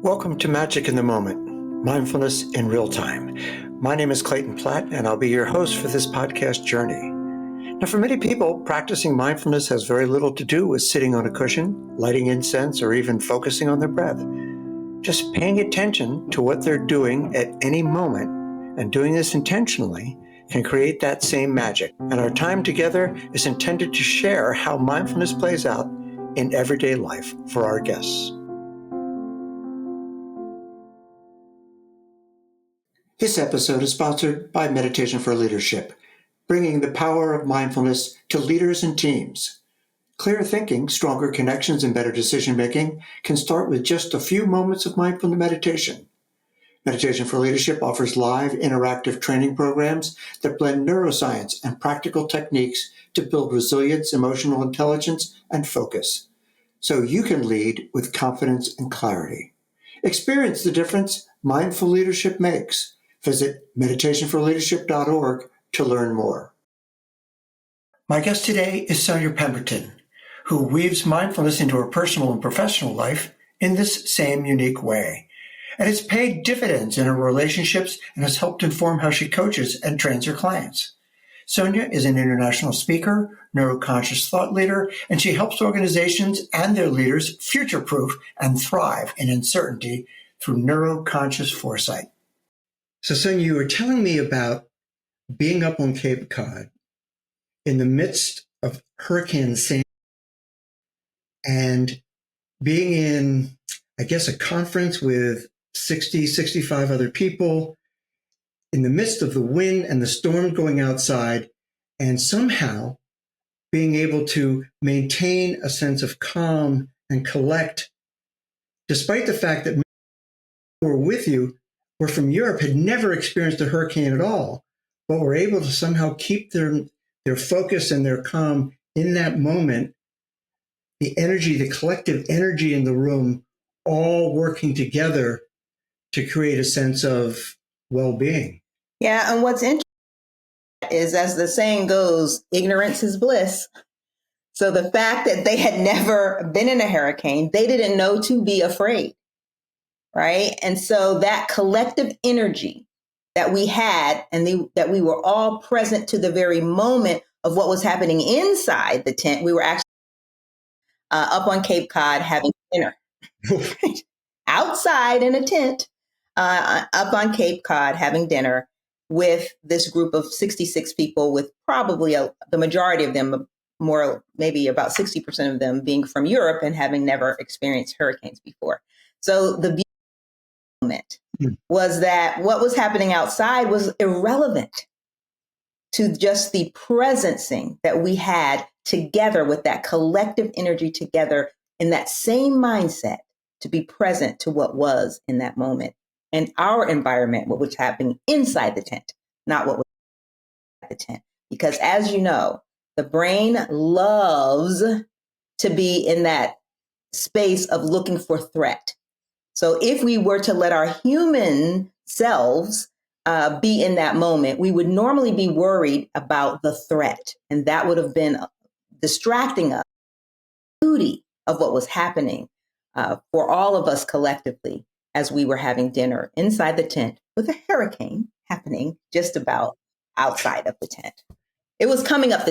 Welcome to Magic in the Moment, Mindfulness in Real Time. My name is Clayton Platt, and I'll be your host for this podcast journey. Now, for many people, practicing mindfulness has very little to do with sitting on a cushion, lighting incense, or even focusing on their breath. Just paying attention to what they're doing at any moment and doing this intentionally can create that same magic. And our time together is intended to share how mindfulness plays out in everyday life for our guests. This episode is sponsored by Meditation for Leadership, bringing the power of mindfulness to leaders and teams. Clear thinking, stronger connections, and better decision-making can start with just a few moments of mindful meditation. Meditation for Leadership offers live, interactive training programs that blend neuroscience and practical techniques to build resilience, emotional intelligence, and focus, so you can lead with confidence and clarity. Experience the difference mindful leadership makes. Visit meditationforleadership.org to learn more. My guest today is Sonja Pemberton, who weaves mindfulness into her personal and professional life in this same unique way. And it's paid dividends in her relationships and has helped inform how she coaches and trains her clients. Sonja is an international speaker, neuroconscious thought leader, and she helps organizations and their leaders future-proof and thrive in uncertainty through neuroconscious foresight. So, Sonja, you were telling me about being up on Cape Cod in the midst of Hurricane Sandy and being in, I guess, a conference with 60, 65 other people in the midst of the wind and the storm going outside, and somehow being able to maintain a sense of calm and collect, despite the fact that who were with you were from Europe, had never experienced a hurricane at all, but were able to somehow keep their focus and their calm in that moment, the energy, the collective energy in the room, all working together to create a sense of well-being. Yeah, and what's interesting is, as the saying goes, ignorance is bliss. So the fact that they had never been in a hurricane, they didn't know to be afraid, right? And so that collective energy that we had, and that we were all present to the very moment of what was happening inside the tent. We were actually up on Cape Cod having dinner outside in a tent, up on Cape Cod having dinner with this group of 66 people, with probably the majority of them, more maybe about 60% of them, being from Europe and having never experienced hurricanes before. So the moment was that what was happening outside was irrelevant to just the presencing that we had together, with that collective energy together in that same mindset to be present to what was in that moment. And our environment, what was happening inside the tent, not what was at the tent. Because as you know, the brain loves to be in that space of looking for threat. So if we were to let our human selves be in that moment, we would normally be worried about the threat. And that would have been distracting us, beauty of what was happening for all of us collectively as we were having dinner inside the tent with a hurricane happening just about outside of the tent. It was coming up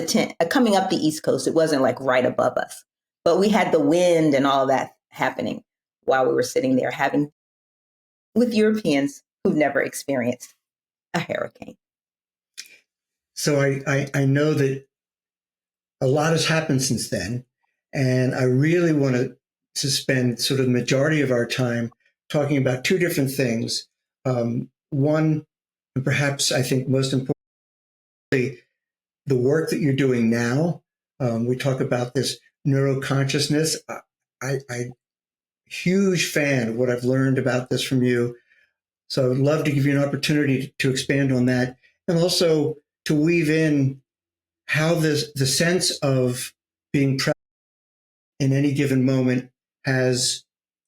coming up the East Coast. It wasn't like right above us, but we had the wind and all of that happening while we were sitting there having with Europeans who've never experienced a hurricane. So I know that a lot has happened since then, and I really want to spend sort of the majority of our time talking about two different things. One, and perhaps I think most importantly, the work that you're doing now. We talk about this neuroconsciousness. I'm huge fan of what I've learned about this from you. So I would love to give you an opportunity to expand on that, and also to weave in how the sense of being present in any given moment has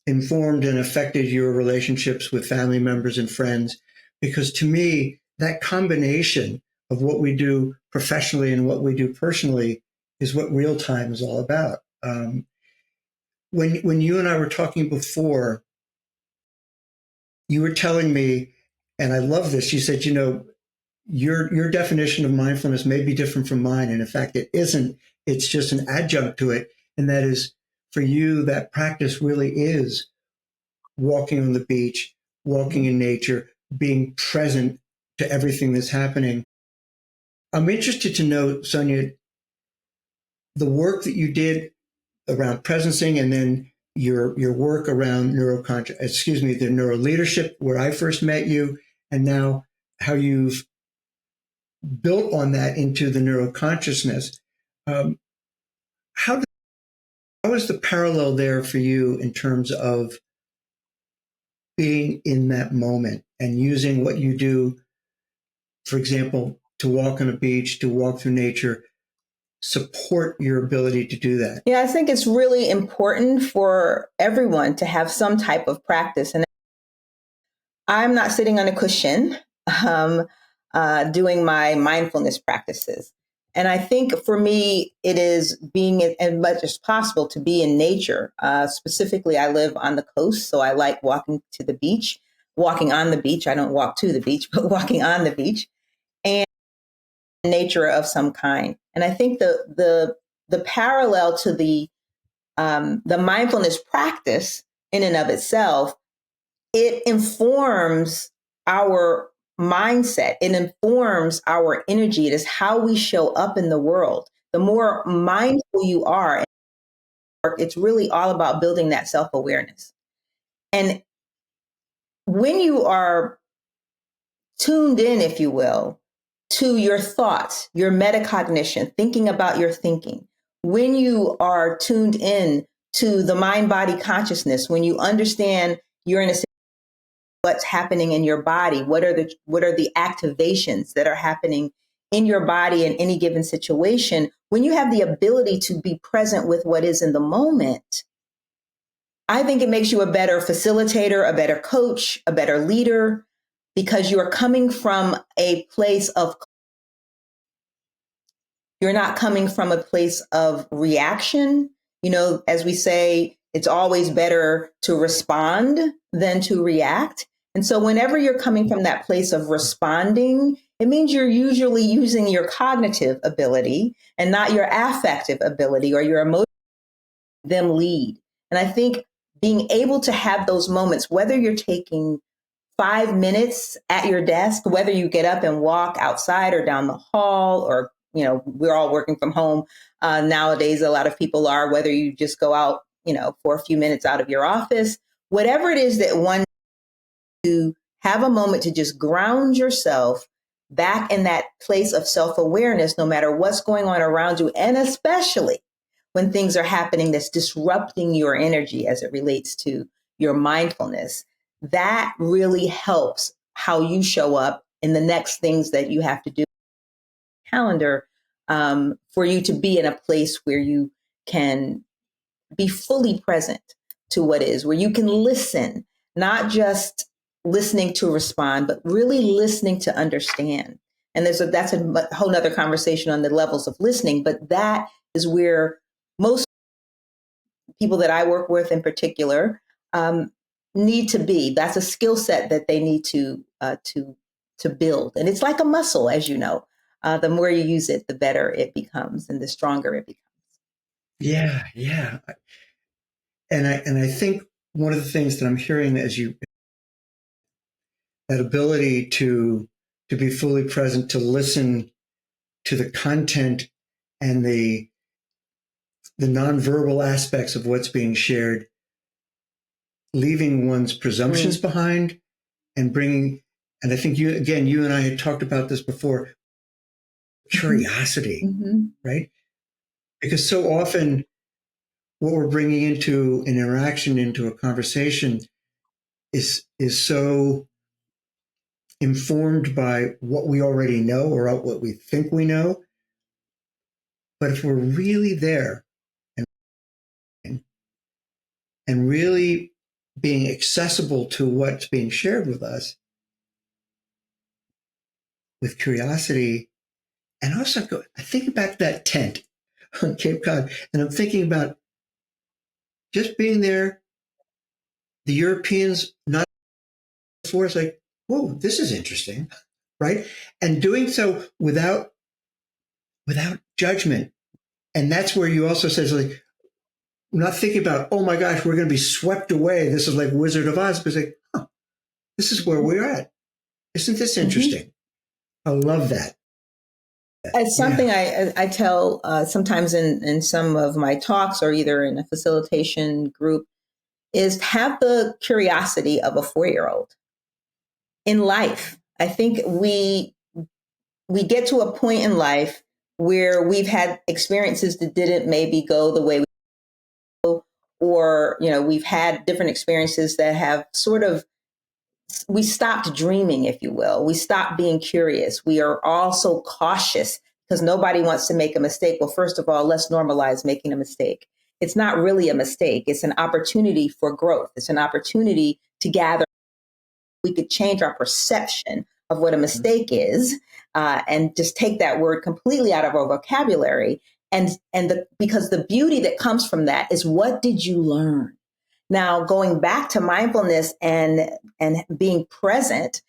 informed and affected your relationships with family members and friends. Because to me, that combination of what we do professionally and what we do personally is what real time is all about. When you and I were talking before, you were telling me, and I love this, you said, your definition of mindfulness may be different from mine. And in fact, it isn't. It's just an adjunct to it. And that is, for you, that practice really is walking on the beach, walking in nature, being present to everything that's happening. I'm interested to know, Sonja, the work that you did around presencing, and then your work around the neuro leadership, where I first met you, and now how you've built on that into the neuroconsciousness. Um, how is the parallel there for you in terms of being in that moment and using what you do, for example, to walk on a beach, to walk through nature, support your ability to do that? Yeah, I think it's really important for everyone to have some type of practice. And I'm not sitting on a cushion um, doing my mindfulness practices. And I think for me, it is being as much as possible to be in nature. Specifically, I live on the coast, so I like walking to the beach, walking on the beach. I don't walk to the beach, but walking on the beach, and nature of some kind. And I think the parallel to the mindfulness practice in and of itself, it informs our mindset. It informs our energy. It is how we show up in the world. The more mindful you are, it's really all about building that self-awareness. And when you are tuned in, if you will, to your thoughts, your metacognition, thinking about your thinking, when you are tuned in to the mind body consciousness, when you understand you're in a what's happening in your body, what are the activations that are happening in your body in any given situation, when you have the ability to be present with what is in the moment, I think it makes you a better facilitator, a better coach, a better leader, because you are coming from a place of, you're not coming from a place of reaction. You know, as we say, it's always better to respond than to react. And so whenever you're coming from that place of responding, it means you're usually using your cognitive ability and not your affective ability or your emotion, them lead. And I think being able to have those moments, whether you're taking 5 minutes at your desk, whether you get up and walk outside or down the hall, or, you know, we're all working from home nowadays. A lot of people are, whether you just go out, you know, for a few minutes out of your office, whatever it is that one to have a moment to just ground yourself back in that place of self-awareness, no matter what's going on around you. And especially when things are happening that's disrupting your energy as it relates to your mindfulness, that really helps how you show up in the next things that you have to do calendar, for you to be in a place where you can be fully present to what is, where you can listen, not just listening to respond, but really listening to understand. And that's a whole nother conversation on the levels of listening, but that is where most people that I work with in particular need to be. That's a skill set that they need to build, and it's like a muscle, as you know. The more you use it, the better it becomes, and the stronger it becomes. Yeah, yeah. And I think one of the things that I'm hearing as you, that ability to be fully present, to listen to the content and the nonverbal aspects of what's being shared, leaving one's presumptions behind and bringing, and I think you and I had talked about this before, curiosity, right? Because so often what we're bringing into an interaction, into a conversation, is so informed by what we already know or what we think we know. But if we're really there and really being accessible to what's being shared with us with curiosity, and also I think back to that tent on Cape Cod, and I'm thinking about just being there, the Europeans not before, it's like, whoa, this is interesting, right? And doing so without judgment. And that's where you also says, like, not thinking about, oh my gosh, we're going to be swept away. This is like Wizard of Oz. But it's like, oh, this is where we're at. Isn't this interesting? I love that. It's something I tell sometimes in some of my talks or either in a facilitation group is have the curiosity of a 4-year-old in life. I think we get to a point in life where we've had experiences that didn't maybe go the way we go, or, we've had different experiences that have sort of, we stopped dreaming, if you will. We stopped being curious. We are also cautious because nobody wants to make a mistake. Well, first of all, let's normalize making a mistake. It's not really a mistake. It's an opportunity for growth. It's an opportunity to gather. We could change our perception of what a mistake is, and just take that word completely out of our vocabulary. Because the beauty that comes from that is, what did you learn? Now, going back to mindfulness and being present,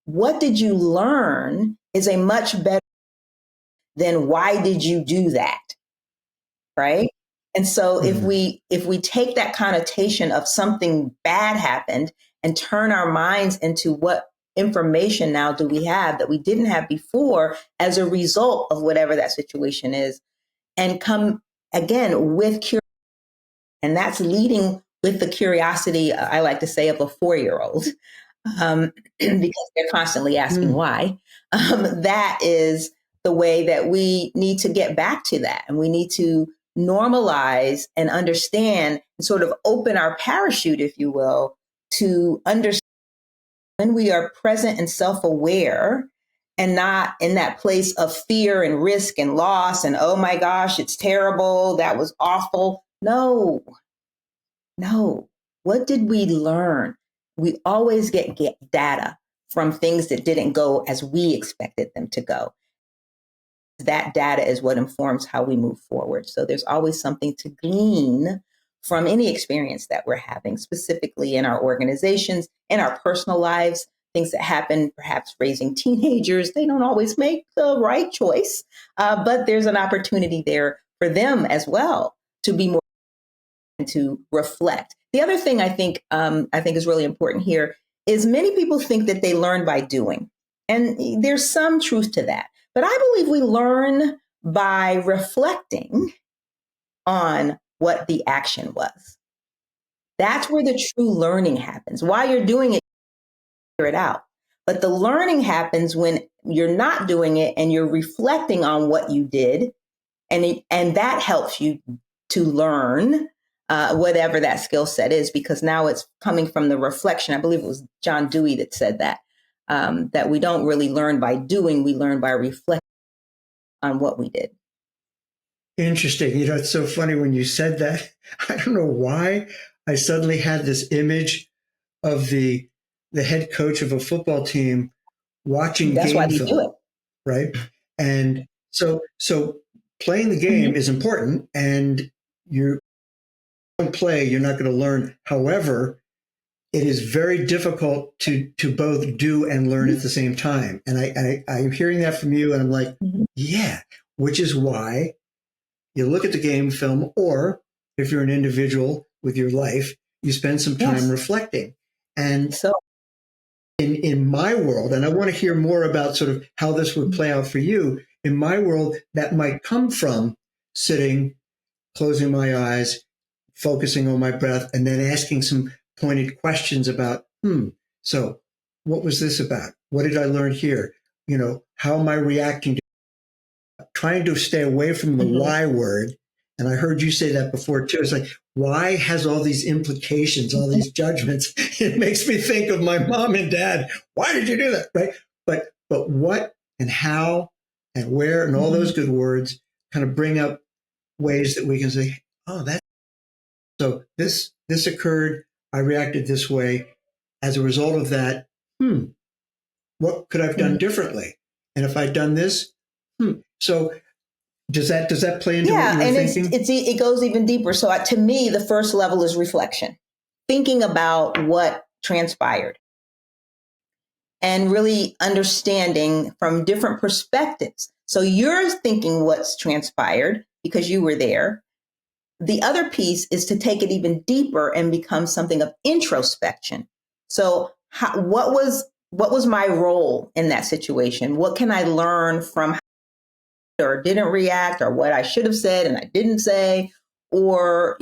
what did you learn is a much better than why did you do that, right? And so if we take that connotation of something bad happened and turn our minds into what information now do we have that we didn't have before as a result of whatever that situation is, and come again with curiosity, and that's leading with the curiosity, I like to say, of a 4-year-old, because they're constantly asking why. That is the way that we need to get back to that. And we need to normalize and understand and sort of open our parachute, if you will, to understand when we are present and self-aware and not in that place of fear and risk and loss and, oh my gosh, it's terrible, that was awful. No. What did we learn? We always get data from things that didn't go as we expected them to go. That data is what informs how we move forward. So there's always something to glean from any experience that we're having, specifically in our organizations, in our personal lives, things that happen, perhaps raising teenagers. They don't always make the right choice, but there's an opportunity there for them as well to be more and to reflect. The other thing I think is really important here is many people think that they learn by doing, and there's some truth to that. But I believe we learn by reflecting on what the action was. That's where the true learning happens. While you're doing it, figure it out. But the learning happens when you're not doing it and you're reflecting on what you did, and that helps you to learn whatever that skill set is, because now it's coming from the reflection. I believe it was John Dewey that said that, that we don't really learn by doing, we learn by reflecting on what we did. Interesting. It's so funny when you said that. I don't know why I suddenly had this image of the head coach of a football team watching That's game why they film, do it. right? And so playing the game is important, and you don't play, you're not going to learn. However, it is very difficult to both do and learn at the same time. And I'm hearing that from you, and I'm like, yeah, which is why you look at the game film, or if you're an individual with your life, you spend some time reflecting. And so in my world, and I want to hear more about sort of how this would play out for you, in my world, that might come from sitting, closing my eyes, focusing on my breath, and then asking some pointed questions about, so what was this about? What did I learn here? How am I reacting to trying to stay away from the why word? And I heard you say that before too. It's like, why has all these implications, all these judgments? It makes me think of my mom and dad. Why did you do that? Right. But what and how and where and all those good words kind of bring up ways that we can say, oh, so this occurred. I reacted this way. As a result of that, what could I have done differently? And if I'd done this, so does that play into what you were thinking? And it goes even deeper. So to me, the first level is reflection, thinking about what transpired. and really understanding from different perspectives. So you're thinking what's transpired because you were there. The other piece is to take it even deeper and become something of introspection. So what was my role in that situation? What can I learn from how or didn't react, or what I should have said and I didn't say, or,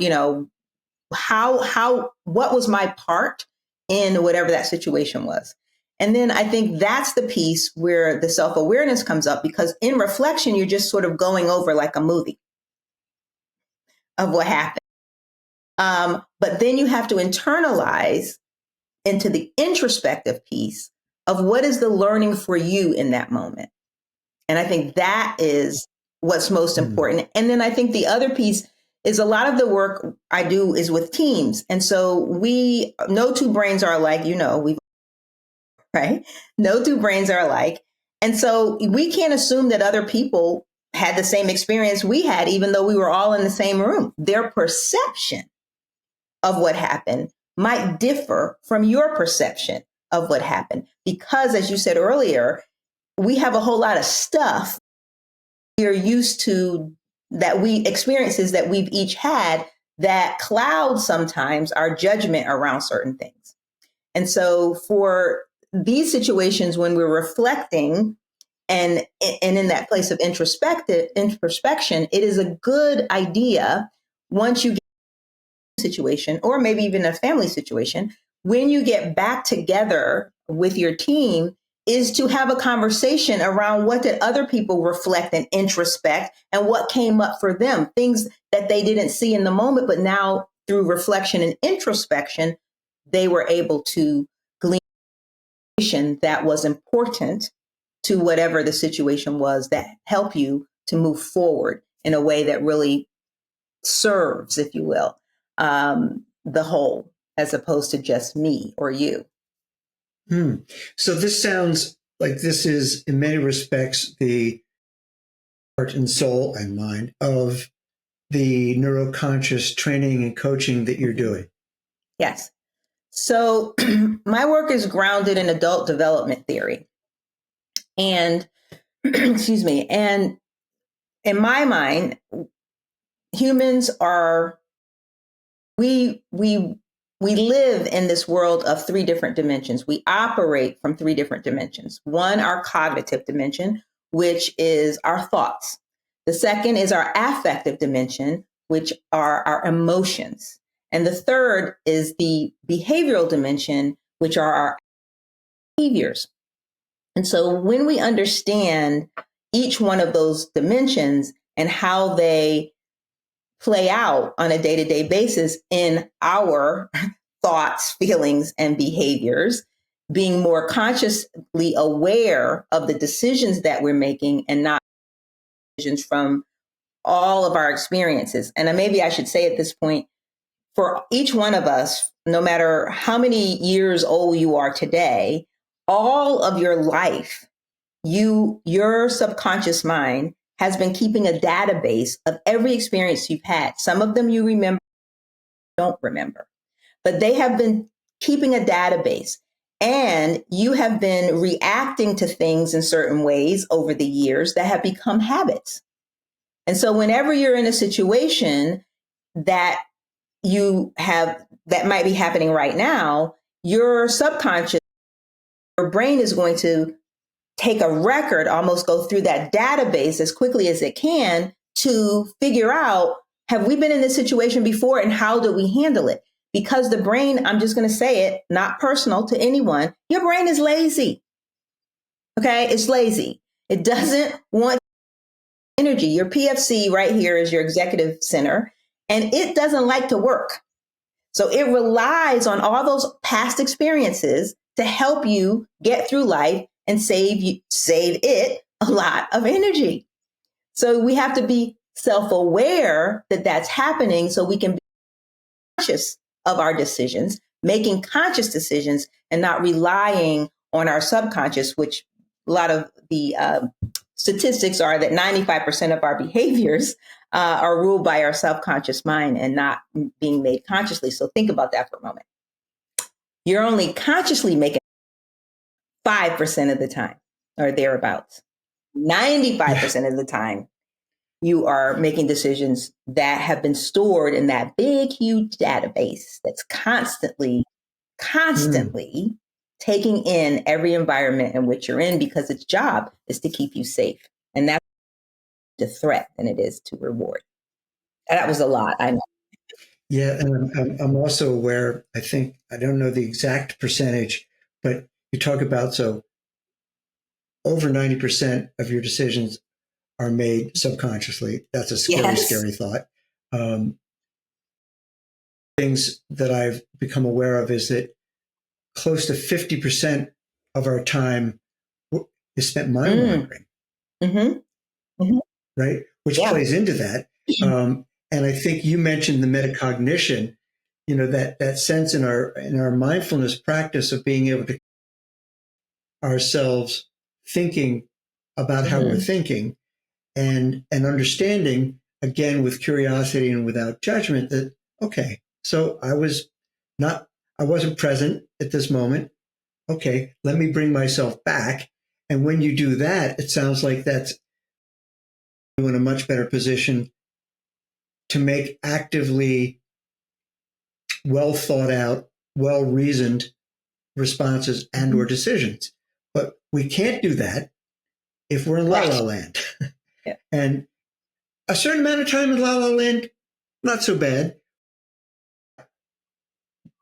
what was my part in whatever that situation was? And then I think that's the piece where the self-awareness comes up, because in reflection, you're just sort of going over like a movie of what happened. But then you have to internalize into the introspective piece of what is the learning for you in that moment. And I think that is what's most important. And then I think the other piece is a lot of the work I do is with teams. And so no two brains are alike, right? No two brains are alike. And so we can't assume that other people had the same experience we had, even though we were all in the same room. Their perception of what happened might differ from your perception of what happened. Because, as you said earlier, we have a whole lot of stuff we're used to, experiences that we've each had, that cloud sometimes our judgment around certain things. And so for these situations, when we're reflecting and in that place of introspection, it is a good idea, once you get a situation, or maybe even a family situation, when you get back together with your team, is to have a conversation around what did other people reflect and introspect, and what came up for them, things that they didn't see in the moment, but now through reflection and introspection, they were able to glean information that was important to whatever the situation was, that help you to move forward in a way that really serves, if you will, the whole, as opposed to just me or you. So this sounds like this is, in many respects, the heart and soul and mind of the neuroconscious training and coaching that you're doing. Yes. So my work is grounded in adult development theory. And, excuse me, and in my mind, humans are, we live in this world of three different dimensions. We operate from three different dimensions. One, our cognitive dimension, which is our thoughts. The second is our affective dimension, which are our emotions. And the third is the behavioral dimension, which are our behaviors. And so when we understand each one of those dimensions and how they play out on a day-to-day basis in our thoughts, feelings, and behaviors, being more consciously aware of the decisions that we're making, and not decisions from all of our experiences. And maybe I should say at this point, for each one of us, no matter how many years old you are today, all of your life, your subconscious mind has been keeping a database of every experience you've had. Some of them you remember, don't remember, but they have been keeping a database, and you have been reacting to things in certain ways over the years that have become habits. And so whenever you're in a situation that that might be happening right now, your subconscious, your brain is going to take a record, almost go through that database as quickly as it can to figure out, have we been in this situation before, and how do we handle it? Because the brain, I'm just going to say it, not personal to anyone, your brain is lazy. Okay, it's lazy. It doesn't want energy. Your PFC right here is your executive center, and it doesn't like to work. So it relies on all those past experiences to help you get through life and save it a lot of energy. So we have to be self-aware that that's happening, so we can be conscious of our decisions, making conscious decisions, and not relying on our subconscious, which a lot of the statistics are that 95% of our behaviors are ruled by our subconscious mind and not being made consciously. So think about that for a moment. You're only consciously making 5% of the time or thereabouts. 95% of the time, you are making decisions that have been stored in that big, huge database that's constantly taking in every environment in which you're in, because its job is to keep you safe. And that's the threat than it is to reward. And that was a lot, I know. Yeah, and I'm also aware, I think, I don't know the exact percentage, but you talk about, so over 90% of your decisions are made subconsciously. That's a scary, scary thought. Things that I've become aware of is that close to 50% of our time is spent mind wandering, right? Which plays into that. And I think you mentioned the metacognition, that sense in our mindfulness practice of being able to ourselves thinking about how we're thinking, and understanding, again, with curiosity and without judgment, that, okay, so I wasn't present at this moment. Okay, let me bring myself back. And when you do that, it sounds like that's you in a much better position to make actively well thought out, well reasoned responses and or decisions. But we can't do that if we're in la la land. And a certain amount of time in la la land, not so bad.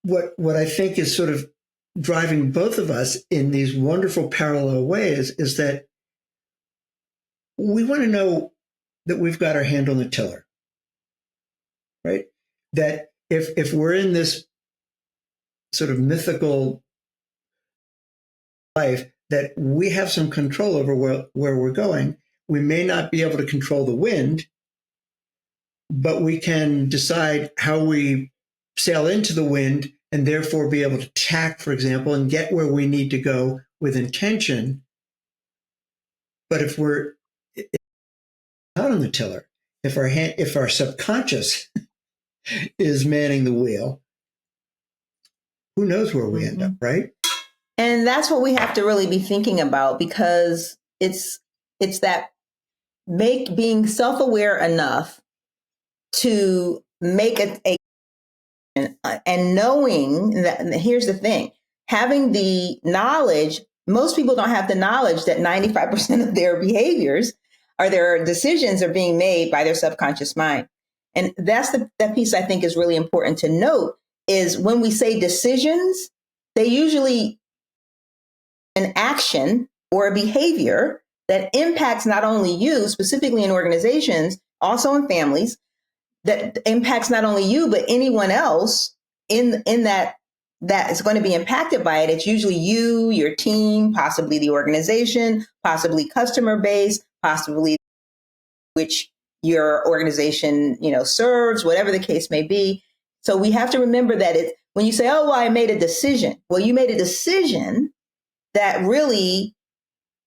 What I think is sort of driving both of us in these wonderful parallel ways is that we want to know that we've got our hand on the tiller, right? That if we're in this sort of mythical life, that we have some control over where we're going. We may not be able to control the wind, but we can decide how we sail into the wind and therefore be able to tack, for example, and get where we need to go with intention. But if we're not on the tiller, if our subconscious is manning the wheel, who knows where we end up, right? And that's what we have to really be thinking about, because it's that being self-aware enough to make a and knowing that, here's the thing, having the knowledge. Most people don't have the knowledge that 95% of their behaviors or their decisions are being made by their subconscious mind. And that's that piece I think is really important to note, is when we say decisions, they usually an action or a behavior that impacts not only you, specifically in organizations, also in families, that impacts not only you, but anyone else in that is going to be impacted by it. It's usually you, your team, possibly the organization, possibly customer base, possibly which your organization, serves, whatever the case may be. So we have to remember that when you say, oh, well, I made a decision. Well, you made a decision that really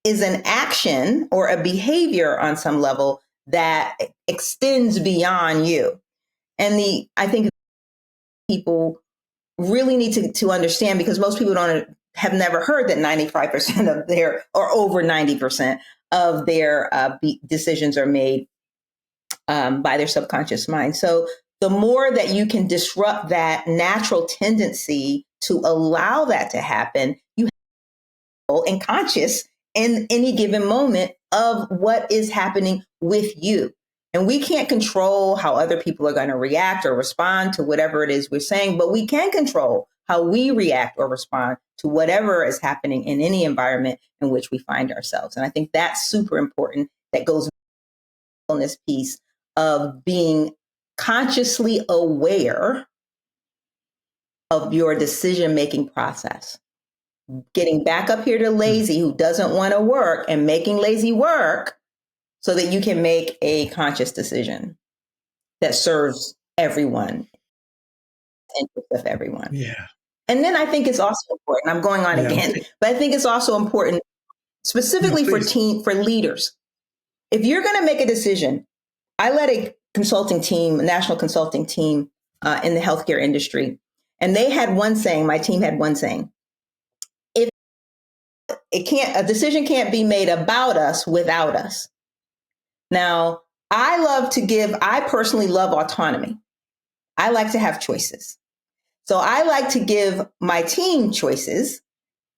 is an action or a behavior on some level that extends beyond you. And I think people really need to understand, because most people have never heard that 95% of their, or over 90% of their decisions are made by their subconscious mind. So the more that you can disrupt that natural tendency to allow that to happen, you have and conscious in any given moment of what is happening with you. And we can't control how other people are going to react or respond to whatever it is we're saying, but we can control how we react or respond to whatever is happening in any environment in which we find ourselves. And I think that's super important. That goes on this piece of being consciously aware of your decision-making process. Getting back up here to lazy, who doesn't want to work, and making lazy work so that you can make a conscious decision that serves everyone, interest of everyone. Yeah. And then I think it's also important, I'm going on again, but I think it's also important specifically for leaders. If you're going to make a decision, I led a national consulting team in the healthcare industry, and they had one saying, my team had one saying: a decision can't be made about us without us. Now, I personally love autonomy. I like to have choices. So I like to give my team choices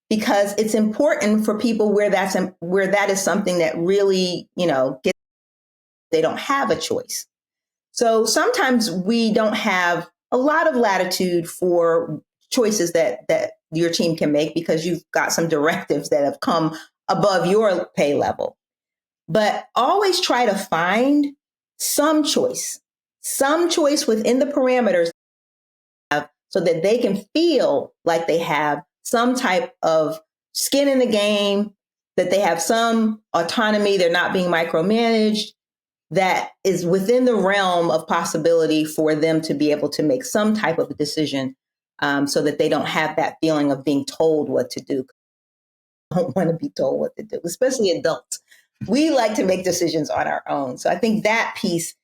because it's important for people where that is something that really, they don't have a choice. So sometimes we don't have a lot of latitude for choices that your team can make because you've got some directives that have come above your pay level. But always try to find some choice within the parameters so that they can feel like they have some type of skin in the game, that they have some autonomy, they're not being micromanaged, that is within the realm of possibility for them to be able to make some type of a decision, so that they don't have that feeling of being told what to do. I don't want to be told what to do, especially adults. We like to make decisions on our own. So I think that piece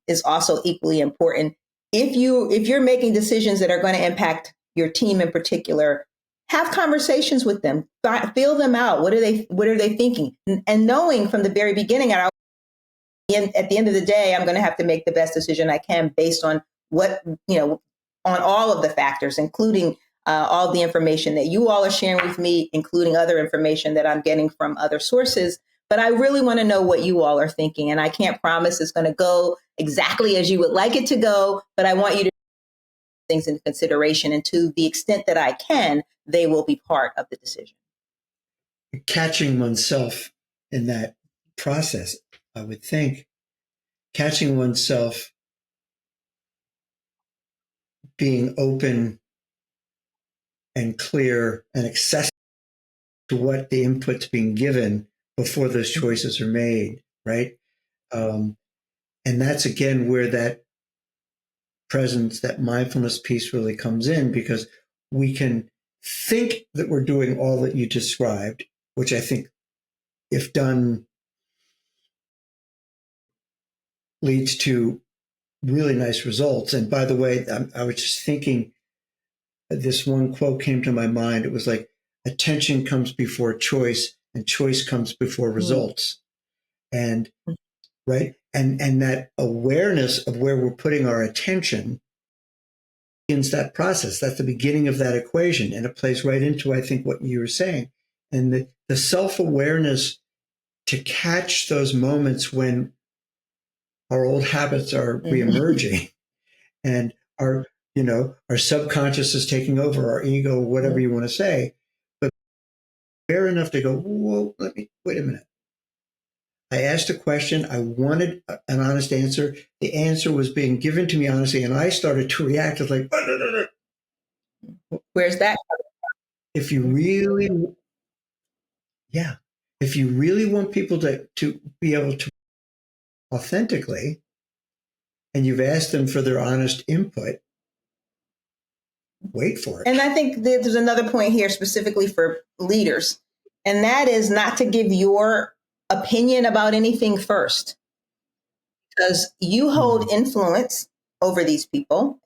is also equally important. If you're making decisions that are going to impact your team in particular, have conversations with them, feel them out. What are they thinking? And knowing from the very beginning, at the end of the day, I'm going to have to make the best decision I can based on on all of the factors, including all the information that you all are sharing with me, including other information that I'm getting from other sources. But I really want to know what you all are thinking. And I can't promise it's going to go exactly as you would like it to go, but I want you to take things into consideration. And to the extent that I can, they will be part of the decision. Catching oneself in that process, I would think, catching oneself being open and clear and accessible to what the input's being given before those choices are made, right? And that's, again, where that presence, that mindfulness piece really comes in, because we can think that we're doing all that you described, which I think, if done, leads to really nice results. And by the way, I was just thinking, this one quote came to my mind. It was like, attention comes before choice and choice comes before results. And right. And that awareness of where we're putting our attention begins that process. That's the beginning of that equation. And it plays right into, I think, what you were saying. And the self-awareness to catch those moments when our old habits are reemerging and our subconscious is taking over, our ego, whatever you want to say, but fair enough to go, whoa, wait a minute. I asked a question. I wanted an honest answer. The answer was being given to me honestly, and I started to react. It's like, where's that? If you really want people to be able to authentically, and you've asked them for their honest input, wait for it. And I think there's another point here specifically for leaders, and that is not to give your opinion about anything first, because you hold influence over these people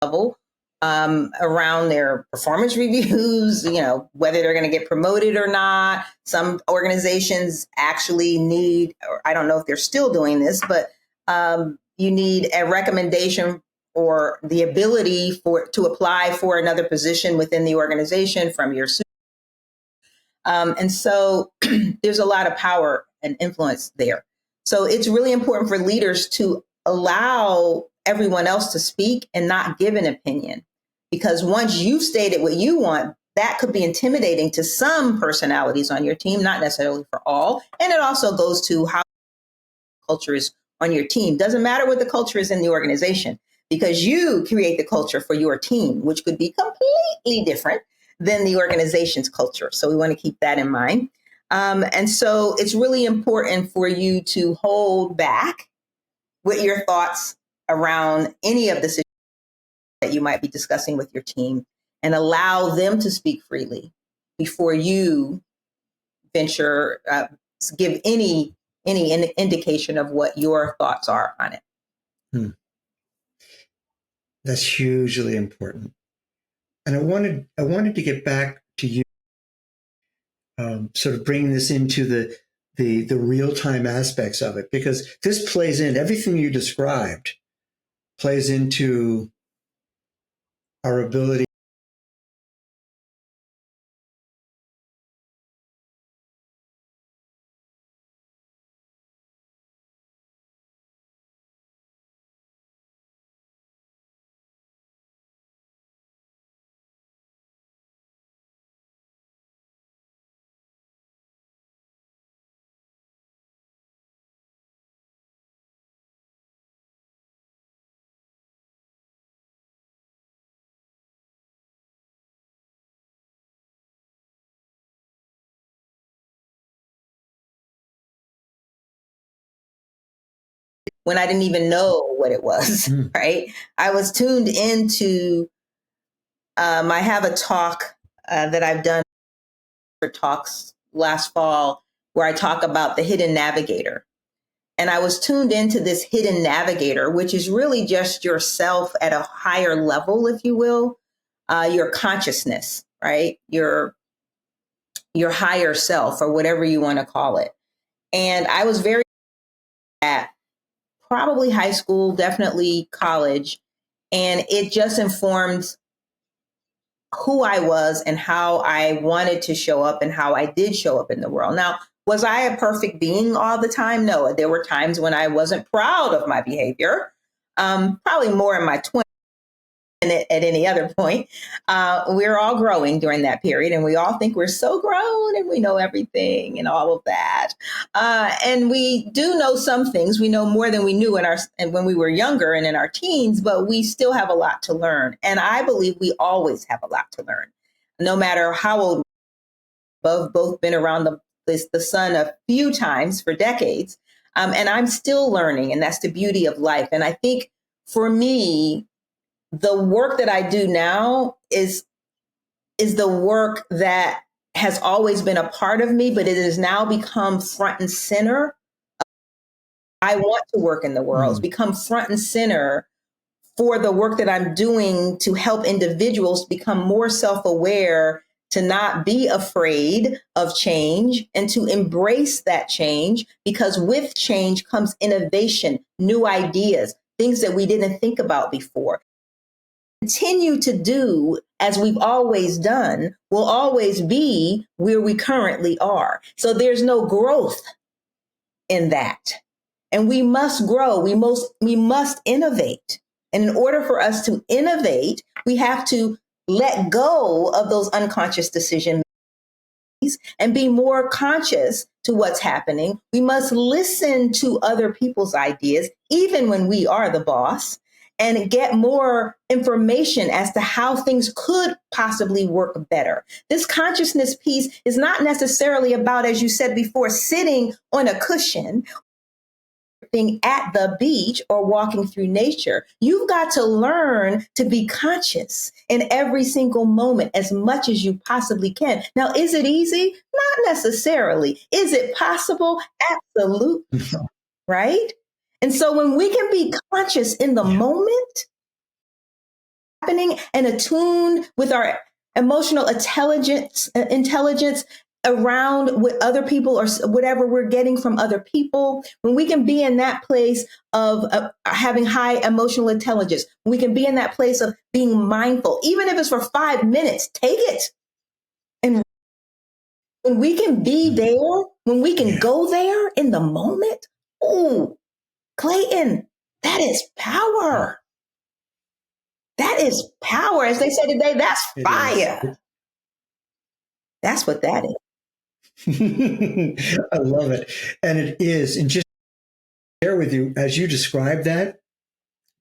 level, around their performance reviews, whether they're going to get promoted or not. Some organizations actually need, or I don't know if they're still doing this, but you need a recommendation or the ability to apply for another position within the organization from your supervisor. And so there's a lot of power and influence there. So it's really important for leaders to allow everyone else to speak and not give an opinion. Because once you've stated what you want, that could be intimidating to some personalities on your team, not necessarily for all. And it also goes to how culture is on your team. Doesn't matter what the culture is in the organization, because you create the culture for your team, which could be completely different than the organization's culture. So we want to keep that in mind. And so it's really important for you to hold back with your thoughts around any of the situations that you might be discussing with your team, and allow them to speak freely before you venture, give any indication of what your thoughts are on it. That's hugely important. And I wanted to get back to you. sort of bringing this into the real-time aspects of it, because this plays in, everything you described plays into our ability. When I didn't even know what it was, right? I was tuned into, I have a talk that I've done for talks last fall where I talk about the hidden navigator. And I was tuned into this hidden navigator, which is really just yourself at a higher level, if you will, your consciousness, right? Your higher self, or whatever you want to call it. And I was very at probably high school, definitely college. And it just informed who I was and how I wanted to show up and how I did show up in the world. Now, was I a perfect being all the time? No, there were times when I wasn't proud of my behavior, probably more in my 20s than at any other point. We're all growing during that period, and we all think we're so grown and we know everything and all of that. And we do know some things. We know more than we knew and when we were younger and in our teens, but we still have a lot to learn. And I believe we always have a lot to learn, no matter how old. Both been around the sun a few times for decades, and I'm still learning, and that's the beauty of life. And I think for me, the work that I do now is the work that has always been a part of me, but it has now become front and center. I want to work in the world. It's become front and center for the work that I'm doing to help individuals become more self-aware, to not be afraid of change and to embrace that change, because with change comes innovation, new ideas, things that we didn't think about before. Continue to do as we've always done will always be where we currently are. So there's no growth in that. And we must grow. We must innovate. And in order for us to innovate, we have to let go of those unconscious decisions and be more conscious to what's happening. We must listen to other people's ideas, even when we are the boss, and get more information as to how things could possibly work better. This consciousness piece is not necessarily about, as you said before, sitting on a cushion, being at the beach, or walking through nature. You've got to learn to be conscious in every single moment as much as you possibly can. Now, is it easy? Not necessarily. Is it possible? Absolutely. Right? And so when we can be conscious in the moment, happening, and attuned with our emotional intelligence around what other people or whatever we're getting from other people, when we can be in that place of having high emotional intelligence, we can be in that place of being mindful, even if it's for 5 minutes, take it. And when we can be there, when we can go there in the moment, oh, Clayton, that is power. That is power. As they say today, that's fire. That's what that is. I love it. And it is. And just share with you, as you describe that,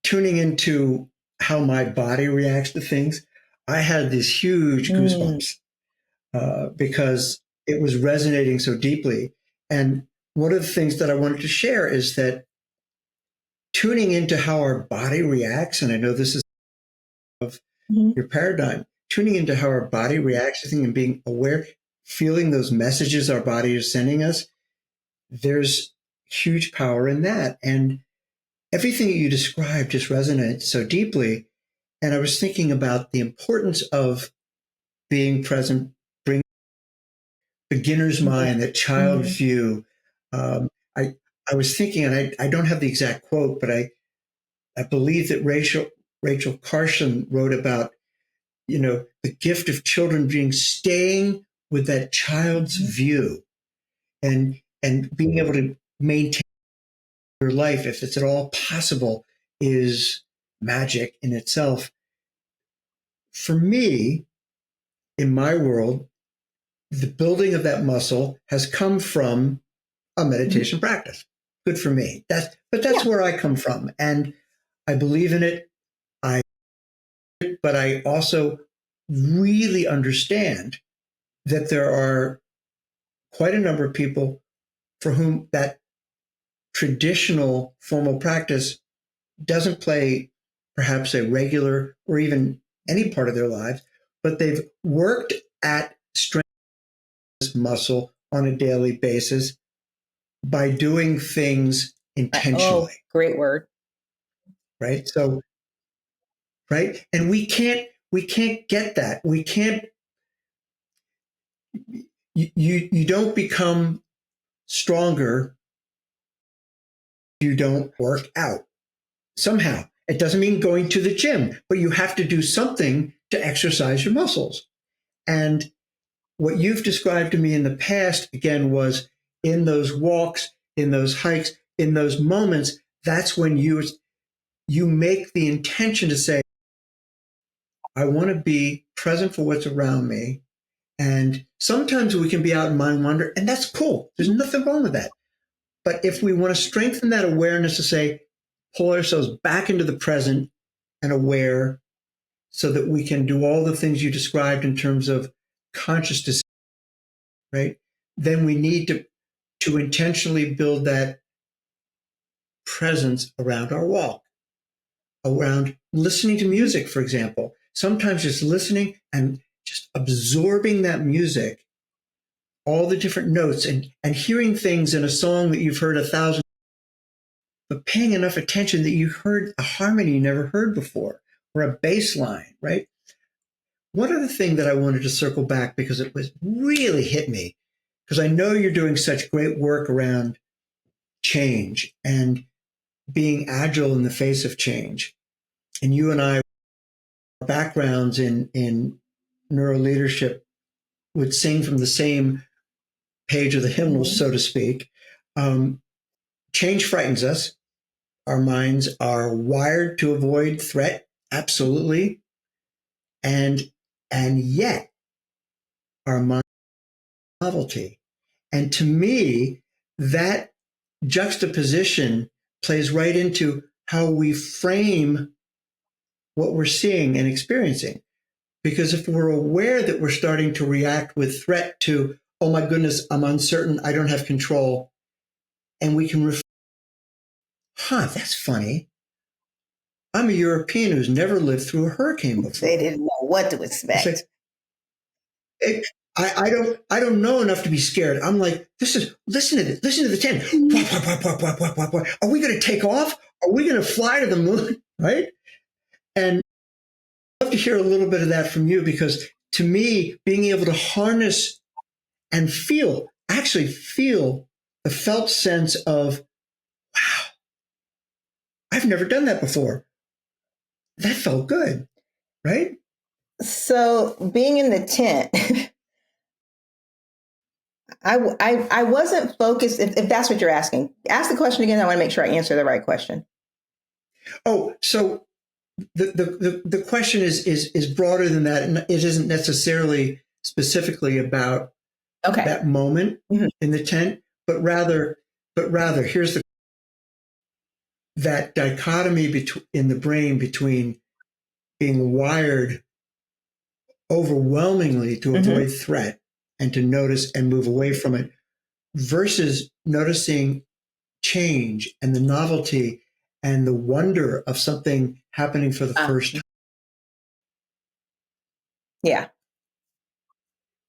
tuning into how my body reacts to things, I had these huge goosebumps because it was resonating so deeply. And one of the things that I wanted to share is that tuning into how our body reacts, and I know this is of your paradigm, tuning into how our body reacts to things and being aware, feeling those messages our body is sending us, there's huge power in that. And everything that you described just resonates so deeply. And I was thinking about the importance of being present, beginner's mind, that child view. I was thinking, and I don't have the exact quote, but I believe that Rachel Carson wrote about, the gift of children being staying with that child's view and being able to maintain your life, if it's at all possible, is magic in itself. For me, in my world, the building of that muscle has come from a meditation practice. Good for me. That's where I come from. And I believe in it. But I also really understand that there are quite a number of people for whom that traditional formal practice doesn't play perhaps a regular or even any part of their lives, but they've worked at strengthening this muscle on a daily basis by doing things intentionally. Oh, great word. Right? So, right? And we can't get that. We can't, you don't become stronger, you don't work out. Somehow. It doesn't mean going to the gym, but you have to do something to exercise your muscles. And what you've described to me in the past, again, was in those walks, in those hikes, in those moments, that's when you make the intention to say, I want to be present for what's around me. And sometimes we can be out in mind wander, and that's cool. There's nothing wrong with that. But if we want to strengthen that awareness to say, pull ourselves back into the present and aware so that we can do all the things you described in terms of conscious decision, right? Then we need to intentionally build that presence around our walk, around listening to music, for example. Sometimes just listening and just absorbing that music, all the different notes and hearing things in a song that you've heard 1,000, but paying enough attention that you heard a harmony you never heard before or a bass line, right? One other thing that I wanted to circle back because it was really hit me, because I know you're doing such great work around change and being agile in the face of change. And you and I, our backgrounds in neuro leadership, would sing from the same page of the hymnal, so to speak. Change frightens us. Our minds are wired to avoid threat, absolutely. And yet our mind is novelty. And to me, that juxtaposition plays right into how we frame what we're seeing and experiencing. Because if we're aware that we're starting to react with threat to, oh my goodness, I'm uncertain, I don't have control, and we can that's funny. I'm a European who's never lived through a hurricane before. They didn't know what to expect. I don't know enough to be scared. I'm like, listen to this. Listen to the 10. Are we going to take off? Are we going to fly to the moon? Right? And I'd love to hear a little bit of that from you, because to me, being able to harness and actually feel the felt sense of, wow, I've never done that before. That felt good, right? So being in the tent, I wasn't focused, if that's what you're asking. Ask the question again. I want to make sure I answer the right question. Oh, so the question is broader than that, and it isn't necessarily specifically about that moment in the tent, but rather here's that dichotomy in the brain between being wired overwhelmingly to avoid threat and to notice and move away from it, versus noticing change and the novelty and the wonder of something happening for the first time. Yeah.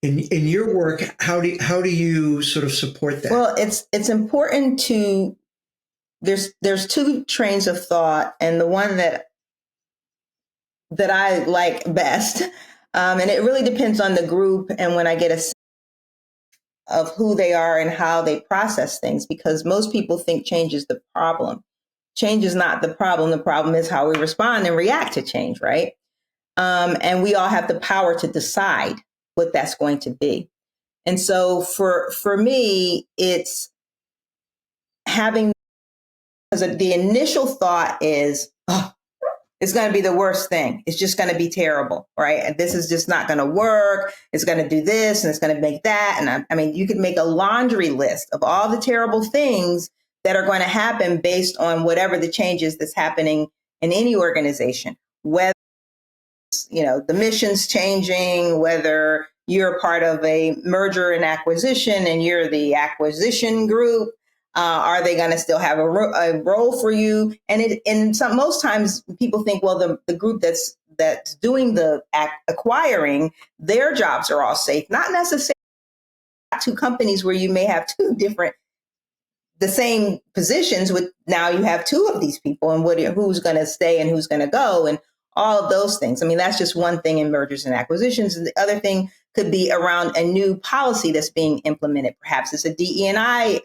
In your work, how do you sort of support that? Well, it's important to, there's two trains of thought, and the one that I like best, and it really depends on the group and when I get who they are and how they process things, because most people think change is the problem. Change is not the problem. The problem is how we respond and react to change, right? And we all have the power to decide what that's going to be. And so for me, it's having, because the initial thought is, oh, it's going to be the worst thing. It's just going to be terrible, right? And this is just not going to work. It's going to do this and it's going to make that. And I mean, you could make a laundry list of all the terrible things that are going to happen based on whatever the changes that's happening in any organization, whether the mission's changing, whether you're part of a merger and acquisition and you're the acquisition group. Are they going to still have a role for you? And most times people think, well, the group that's doing the acquiring, their jobs are all safe. Not necessarily. Two companies where you may have the same positions, with now you have two of these people, and who's going to stay and who's going to go, and all of those things. I mean, that's just one thing in mergers and acquisitions. And the other thing could be around a new policy that's being implemented. Perhaps it's a DE&I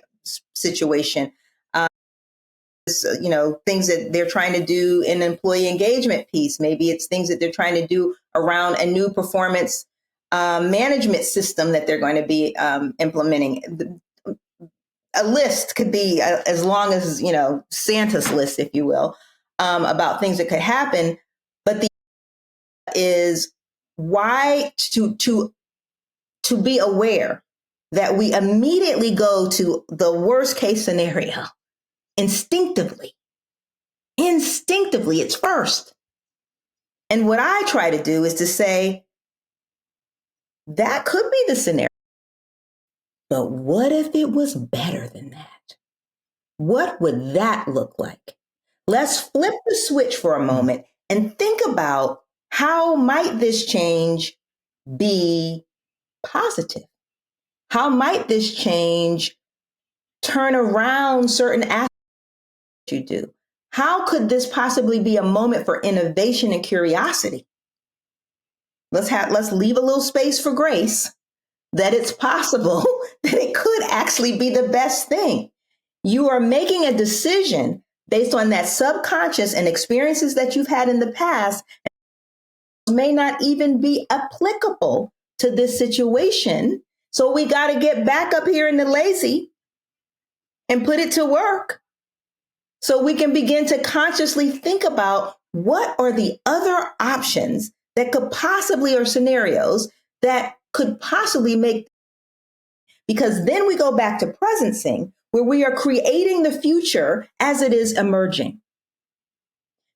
situation. Things that they're trying to do in employee engagement piece. Maybe it's things that they're trying to do around a new performance management system that they're going to be implementing. A list could be as long as, Santa's list, if you will, about things that could happen. But the is why to be aware that we immediately go to the worst case scenario instinctively. It's first. And what I try to do is to say, that could be the scenario. But what if it was better than that? What would that look like? Let's flip the switch for a moment and think about, how might this change be positive? How might this change turn around certain aspects you do? How could this possibly be a moment for innovation and curiosity? Let's leave a little space for grace, that it's possible that it could actually be the best thing. You are making a decision based on that subconscious and experiences that you've had in the past, may not even be applicable to this situation. So we got to get back up here in the lazy and put it to work, so we can begin to consciously think about what are the other options that could possibly, or scenarios that could possibly make, because then we go back to presencing, where we are creating the future as it is emerging.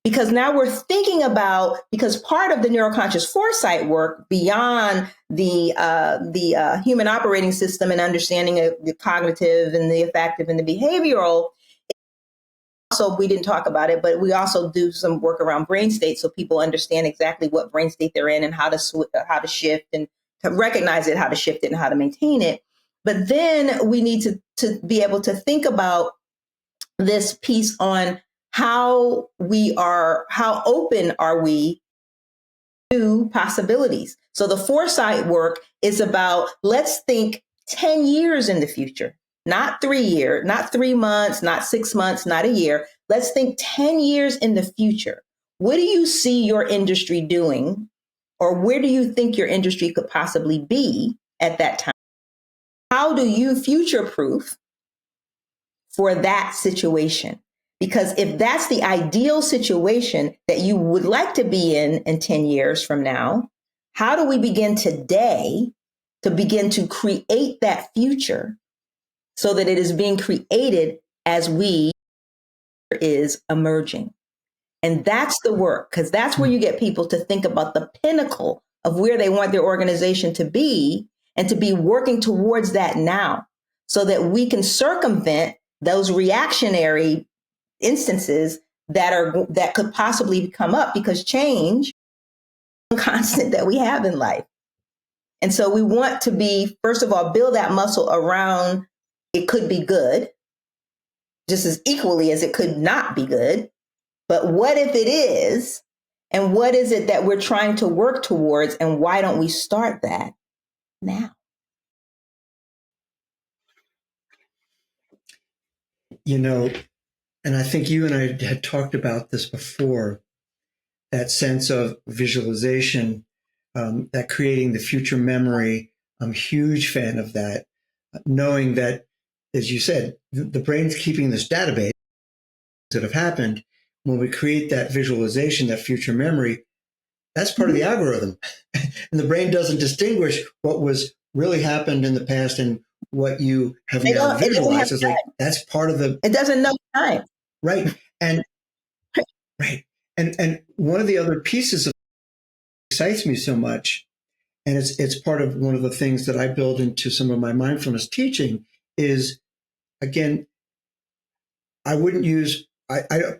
Because now we're thinking about, because part of the neuroconscious foresight work beyond the human operating system and understanding of the cognitive and the affective and the behavioral. Also, we didn't talk about it, but we also do some work around brain state, so people understand exactly what brain state they're in and how to shift and to recognize it, how to shift it, and how to maintain it. But then we need to be able to think about this piece on how open are we to possibilities. So the foresight work is about, let's think 10 years in the future, not 3 years, not 3 months, not 6 months, not a year. Let's think 10 years in the future. What do you see your industry doing? Or where do you think your industry could possibly be at that time? How do you future-proof for that situation? Because if that's the ideal situation that you would like to be in 10 years from now, how do we begin today to begin to create that future so that it is being created as we is emerging? And that's the work, because that's where you get people to think about the pinnacle of where they want their organization to be, and to be working towards that now, so that we can circumvent those reactionary instances that could possibly come up, because change is a constant that we have in life. And so we want to be, first of all, build that muscle around it could be good, just as equally as it could not be good. But what if it is? And what is it that we're trying to work towards? And why don't we start that now? and I think you and I had talked about this before, that sense of visualization, that creating the future memory. I'm a huge fan of that, knowing that, as you said, the brain's keeping this database that have happened. When we create that visualization, that future memory, that's part of the algorithm. And the brain doesn't distinguish what was really happened in the past and what you have now visualized. It's like, that's part of the... It doesn't know time. Right. And right. And one of the other pieces that excites me so much, and it's part of one of the things that I build into some of my mindfulness teaching, is, again, I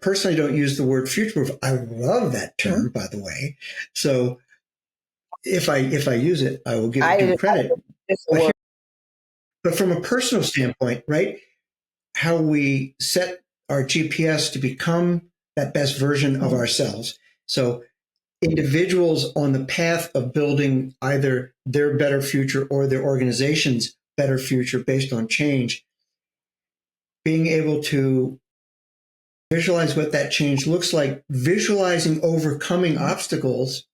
personally don't use the word future-proof. I love that term, by the way. So if I use it, I will give it due credit. But from a personal standpoint, right, how we set our GPS to become that best version of ourselves. So individuals on the path of building either their better future or their organization's better future based on change, being able to visualize what that change looks like, visualizing overcoming obstacles,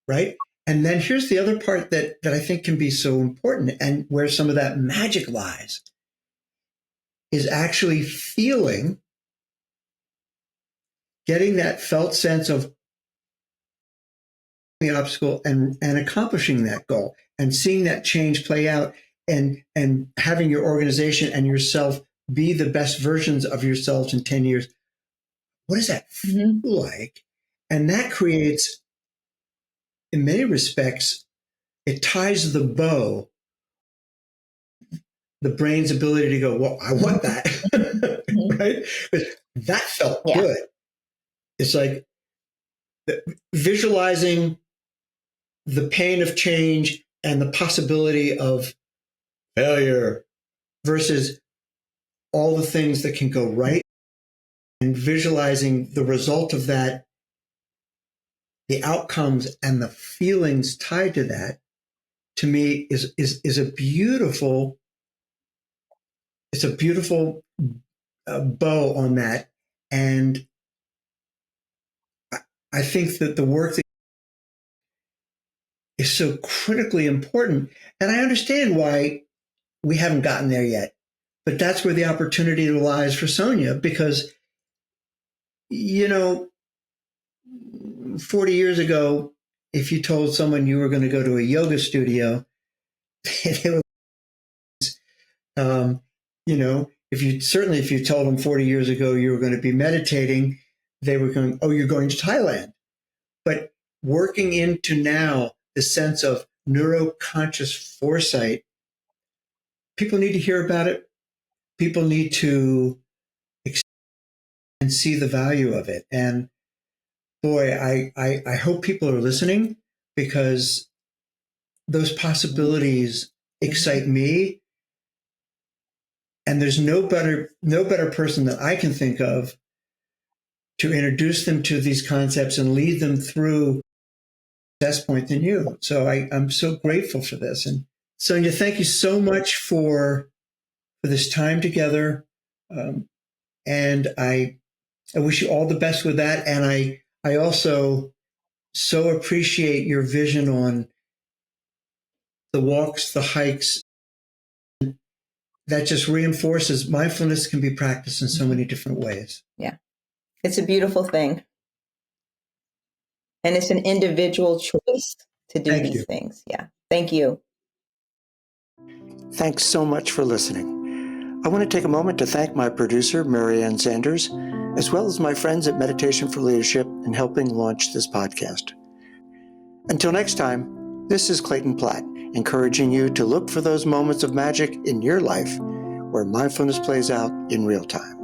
right? And then here's the other part that I think can be so important, and where some of that magic lies, is actually getting that felt sense of the obstacle and accomplishing that goal and seeing that change play out, and having your organization and yourself be the best versions of yourselves in 10 years. What does that feel like? And that creates, in many respects, it ties the bow, the brain's ability to go, well, I want that, right? Because that felt good. It's like visualizing the pain of change and the possibility of failure versus all the things that can go right, and visualizing the result of that, the outcomes and the feelings tied to that, to me is a beautiful, it's a beautiful bow on that. And I think that the work that is so critically important, and I understand why we haven't gotten there yet, but that's where the opportunity lies for Sonja, because, 40 years ago, if you told someone you were going to go to a yoga studio, they would, if you told them 40 years ago you were going to be meditating, they were going, oh, you're going to Thailand. But working into now the sense of neuroconscious foresight, people need to hear about it. People need to and see the value of it. And boy, I hope people are listening, because those possibilities excite me. And there's no better person that I can think of to introduce them to these concepts and lead them through success point than you. So I'm so grateful for this. And Sonja, thank you so much for this time together. And I wish you all the best with that. And I also so appreciate your vision on the walks, the hikes. That just reinforces mindfulness can be practiced in so many different ways. Yeah. It's a beautiful thing. And it's an individual choice to do these things. Yeah. Thank you. Thanks so much for listening. I want to take a moment to thank my producer, Marianne Sanders, as well as my friends at Meditation for Leadership in helping launch this podcast. Until next time, this is Clayton Platt, encouraging you to look for those moments of magic in your life where mindfulness plays out in real time.